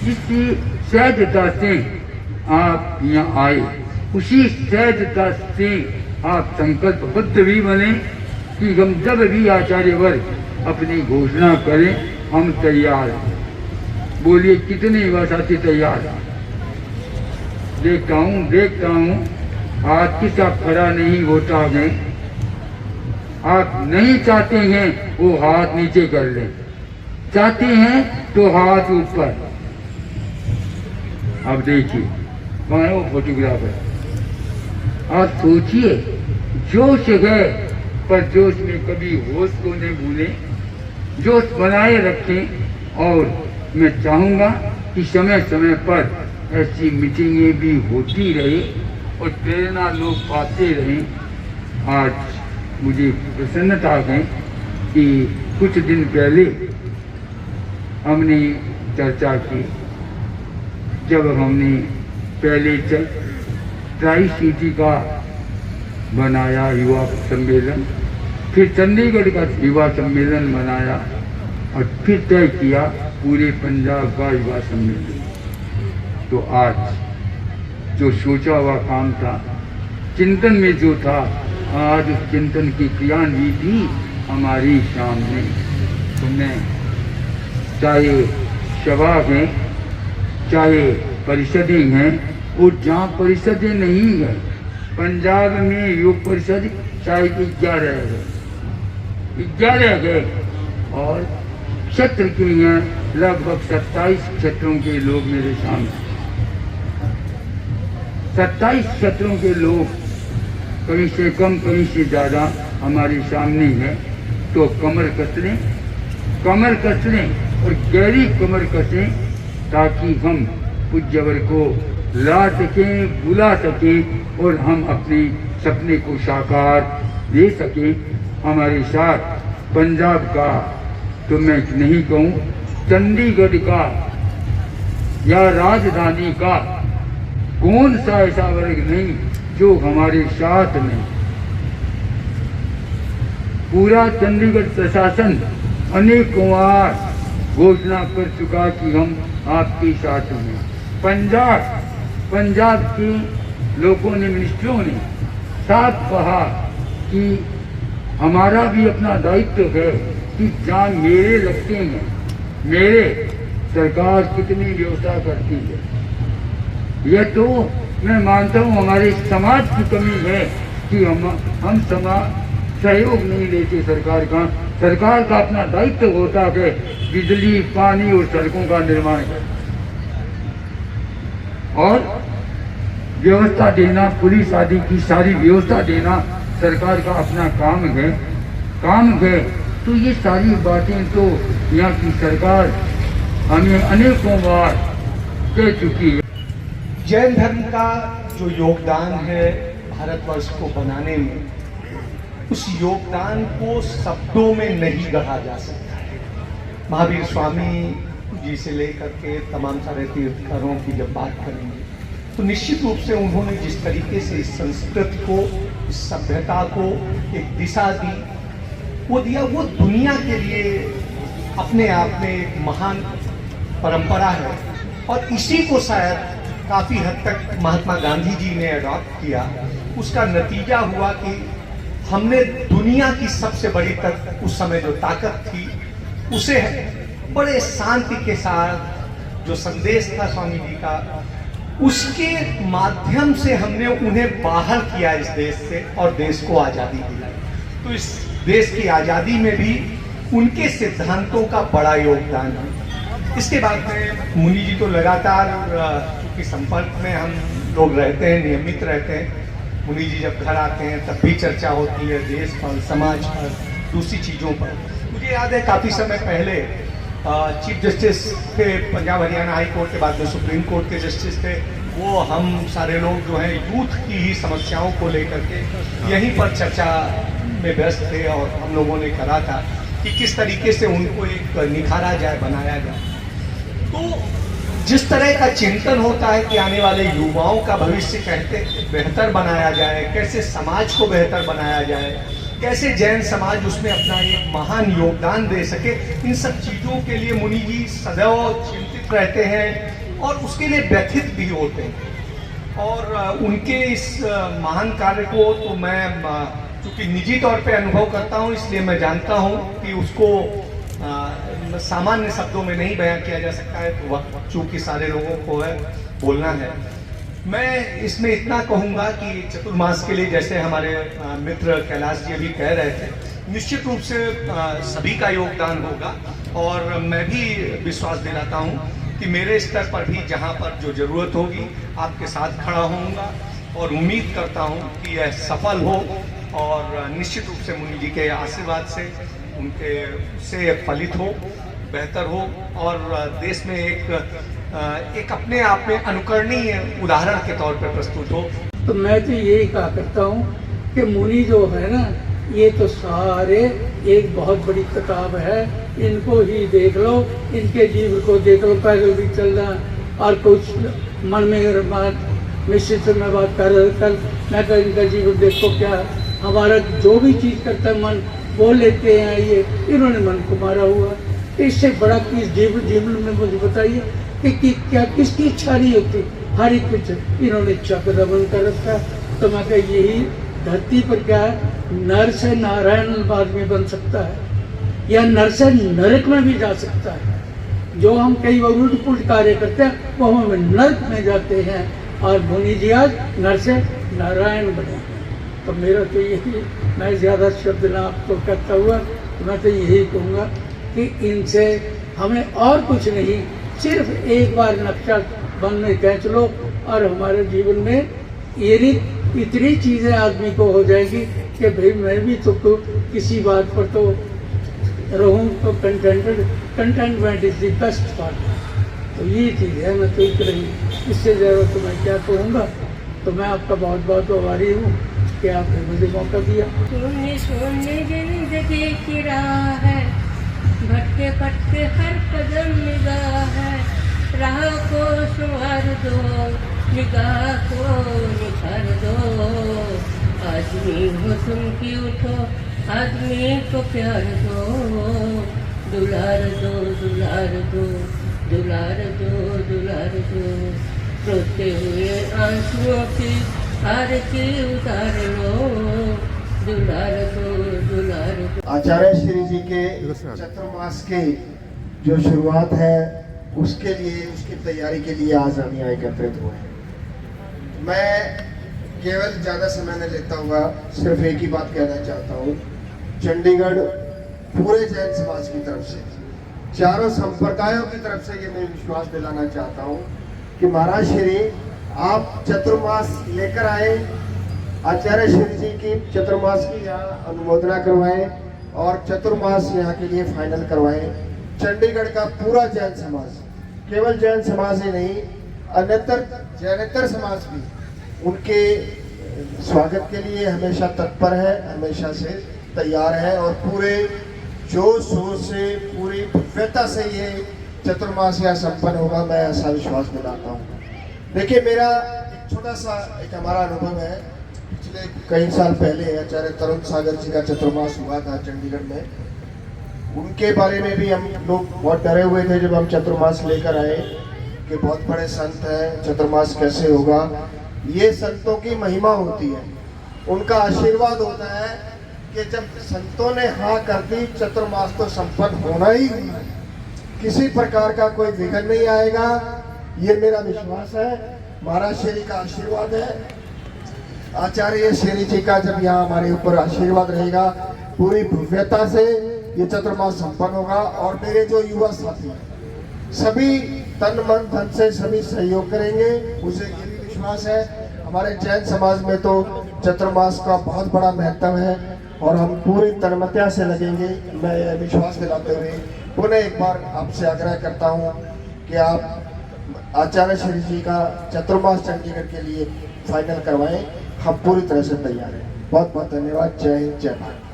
जिसकी सहजता से आप यहाँ आए, उसी सहजता से आप संकल्पबद्ध भी बने कि हम जब भी आचार्य वर्ग अपनी घोषणा करें हम तैयार हैं। बोलिए कितने युवा साथी तैयार हैं? देखता हूँ आज किसा खड़ा नहीं होता है। आप नहीं चाहते हैं वो हाथ नीचे कर लें, चाहते हैं तो हाथ ऊपर। अब देखिए कौन है वो फोटोग्राफर। आप सोचिए, जोश है पर जोश में कभी होश को नहीं भूले, जोश बनाए रखें। और मैं चाहूँगा कि समय समय पर ऐसी मीटिंगें भी होती रहे और प्रेरणा लोग पाते रहें। आज मुझे प्रसन्नता है कि कुछ दिन पहले हमने चर्चा की, जब हमने पहले ट्राई सिटी का बनाया युवा सम्मेलन, फिर चंडीगढ़ का युवा सम्मेलन बनाया और फिर तय किया पूरे पंजाब का युवा सम्मेलन। तो आज जो सोचा हुआ काम था, चिंतन में जो था, आज उस चिंतन की क्रियान्विधि हमारी सामने। तो मैं चाहे सभा हैं, चाहे परिषदें हैं, और जहाँ परिषदें नहीं हैं, पंजाब में योग परिषद चाहे 11 गए और क्षेत्र के हैं लगभग 27 क्षेत्रों के लोग मेरे सामने। 27 क्षेत्रों के लोग कहीं से कम कहीं से ज़्यादा हमारे सामने हैं। तो कमर कसलें और गहरी कमर कसें ताकि हम पूज्यवर को ला सकें, बुला सकें और हम अपने सपने को साकार दे सकें। हमारे साथ पंजाब का, तो मैं नहीं कहूँ चंडीगढ़ का या राजधानी का कौन सा ऐसा वर्ग नहीं जो हमारे साथ में। पूरा चंडीगढ़ प्रशासन अनेकों बार घोषणा कर चुका कि हम आपके साथ हैं। पंजाब के लोगों ने, मिनिस्टरों ने साफ कहा कि हमारा भी अपना दायित्व है कि जहाँ मेरे लगते हैं, मेरे सरकार कितनी व्यवस्था करती है। यह तो मैं मानता हूँ हमारे समाज की कमी है कि हम समाज सहयोग नहीं लेते सरकार का। सरकार का अपना दायित्व होता है बिजली, पानी और सड़कों का निर्माण कर और व्यवस्था देना, पुलिस आदि की सारी व्यवस्था देना सरकार का अपना काम है। तो ये सारी बातें तो यहाँ की सरकार हमें अनेकों बार कह चुकी है। जैन धर्म का जो योगदान है भारतवर्ष को बनाने में, उस योगदान को शब्दों में नहीं गढ़ा जा सकता है। महावीर स्वामी जी से लेकर के तमाम सारे तीर्थंकरों की जब बात करेंगे तो निश्चित रूप से उन्होंने जिस तरीके से इस संस्कृति को, इस सभ्यता को एक दिशा दी, वो दिया, वो दुनिया के लिए अपने आप में एक महान परंपरा है। और इसी को शायद काफी हद तक महात्मा गांधी जी ने अडॉप्ट किया। उसका नतीजा हुआ कि हमने दुनिया की सबसे बड़ी तक उस समय जो ताकत थी, उसे बड़े शांति के साथ जो संदेश था स्वामी जी का, उसके माध्यम से हमने उन्हें बाहर किया इस देश से और देश को आजादी दिलाई। तो इस देश की आजादी में भी उनके सिद्धांतों का बड़ा योगदान है। इसके बाद में मुनि जी तो लगातार चूंकि संपर्क में हम लोग रहते हैं, नियमित रहते हैं, मुनि जी जब घर आते हैं तब भी चर्चा होती है देश पर, समाज पर, दूसरी चीज़ों पर। मुझे याद है काफ़ी समय पहले चीफ जस्टिस थे पंजाब हरियाणा हाई कोर्ट के, बाद में सुप्रीम कोर्ट के जस्टिस थे। वो हम सारे लोग जो हैं यूथ की ही समस्याओं को लेकर के यहीं पर चर्चा में व्यस्त थे और हम लोगों ने करा था कि किस तरीके से उनको एक निखारा जाए, बनाया जाए। तो जिस तरह का चिंतन होता है कि आने वाले युवाओं का भविष्य कैसे बेहतर बनाया जाए, कैसे समाज को बेहतर बनाया जाए, कैसे जैन समाज उसमें अपना एक महान योगदान दे सके, इन सब चीज़ों के लिए मुनि जी सदैव चिंतित रहते हैं और उसके लिए व्यथित भी होते हैं। और उनके इस महान कार्य को तो मैं चूँकि निजी तौर पे अनुभव करता हूँ, इसलिए मैं जानता हूँ कि उसको सामान्य शब्दों में नहीं बयां किया जा सकता है, तो वक्त चूँकि सारे लोगों को है बोलना है। मैं इसमें इतना कहूँगा कि चतुर्मास के लिए जैसे हमारे मित्र कैलाश जी भी कह रहे थे, निश्चित रूप से सभी का योगदान होगा और मैं भी विश्वास दिलाता हूँ कि मेरे स्तर पर भी जहाँ पर जो ज़रूरत होगी आपके साथ खड़ा होऊंगा और उम्मीद करता हूँ कि यह सफल हो और निश्चित रूप से मुनि जी के आशीर्वाद से उनके से फलित हो, बेहतर हो और देश में एक अपने आप में अनुकरणीय उदाहरण के तौर पर प्रस्तुत हो। तो मैं तो यही कहा करता हूँ कि मुनि जो है ना, ये तो सारे एक बहुत बड़ी किताब है, इनको ही देख लो, इनके जीवन को देख लो, पैदल भी चलना और कुछ मन में बात निश्चित से मैं बात कर रहा कल, मैं कहा इनका जीवन देखो क्या हमारा जो भी चीज़ करता है मन वो लेते हैं, ये इन्होंने मन को मारा हुआ। इससे बड़ा किस जीवन में मुझे बताइए कि क्या किसकी इच्छा नहीं होती, हर एक कुछ इन्होंने इच्छा का दमन कर रखा। तो मैं कहा यही धरती पर क्या है, नर से नारायण आदमी बन सकता है या नर से नरक में भी जा सकता है। जो हम कई बार उल्ट पुलट कार्य करते हैं वो हम नरक में जाते हैं और मुनि जी आज नर से नारायण बने। तो मेरा तो यही, मैं ज़्यादा शब्द ना आपको कहता हुआ तो मैं तो यही कहूँगा कि इनसे हमें और कुछ नहीं, सिर्फ एक बार नक्शा मन में खींच लो और हमारे जीवन में ये इतनी चीज़ें आदमी को हो जाएगी कि भाई मैं भी तो किसी बात पर तो रहूँ तो contentment is the best part. तो ये चीज़ है, मैं तो इतनी, इससे ज़्यादा तो मैं क्या कहूँगा। तो मैं आपका बहुत बहुत आभारी हूँ कि आपने मुझे मौका दिया। शून्य शून्य जिंदगी की राह है, भटके भटके हर कदम निगाह है, राह को संवार दो, निगाह को निखार दो। आदमी हो तुम की उठो, आदमी को प्यार दो, दुलार दो दुलार दो दुलार दो दुलार दो। रोते हुए आंसुओं की आरती उतार लो, दुलार दो दुलार दो। आचार्य श्री जी के चतुर्मास की जो शुरुआत है उसके लिए, उसकी तैयारी के लिए आज हम यहाँ एकत्रित हुए हैं। मैं केवल ज़्यादा समय नहीं लेता हुआ सिर्फ एक ही बात कहना चाहता हूँ। चंडीगढ़ पूरे जैन समाज की तरफ से, चारों संप्रदायों की तरफ से ये मैं विश्वास दिलाना चाहता हूँ कि महाराज श्री आप चतुर्मास लेकर आए, आचार्य श्री जी की चतुर्मास की यहाँ अनुमोदना करवाएं और चतुर्मास यहाँ के लिए फाइनल करवाएं। चंडीगढ़ का पूरा जैन समाज, केवल जैन समाज ही नहीं, अन्यतर जैनेतर समाज भी उनके स्वागत के लिए हमेशा तत्पर है, हमेशा से तैयार है और पूरे जोश शोर से, पूरी भव्यता से ये चतुर्मास यहाँ संपन्न होगा, मैं ऐसा विश्वास दिलाता हूँ। देखिए, मेरा एक छोटा सा एक हमारा अनुभव है। पिछले कई साल पहले आचार्य तरुण सागर जी का चतुर्मास हुआ था चंडीगढ़ में। उनके बारे में भी हम लोग बहुत डरे हुए थे जब हम चतुर्मास लेकर आए कि बहुत बड़े संत हैं, चतुर्मास कैसे होगा। ये संतों की महिमा होती है, उनका आशीर्वाद होता है कि जब संतों ने हाँ कर दी, चतुर्मास तो संपन्न होना ही होना है, किसी प्रकार का कोई विघ्न नहीं आएगा। ये मेरा विश्वास है, महाराज श्री का आशीर्वाद है, आचार्य श्री जी का जब यहाँ हमारे ऊपर आशीर्वाद रहेगा, पूरी भव्यता से ये चतुर्मास संपन्न होगा। और मेरे जो युवा साथी हैं सभी तन मन धन से सभी सहयोग करेंगे, मुझे ये भी विश्वास है। हमारे जैन समाज में तो चतुर्मास का बहुत बड़ा महत्व है और हम पूरी तन्मयता से लगेंगे। मैं यह विश्वास दिलाते हुए पुनः एक बार आपसे आग्रह करता हूँ कि आप आचार्य श्री जी का चतुर्मास चंडीगढ़ के लिए फाइनल करवाएं। हम पूरी तरह से तैयार हैं। बहुत बहुत धन्यवाद। जय हिंद, जय भारत।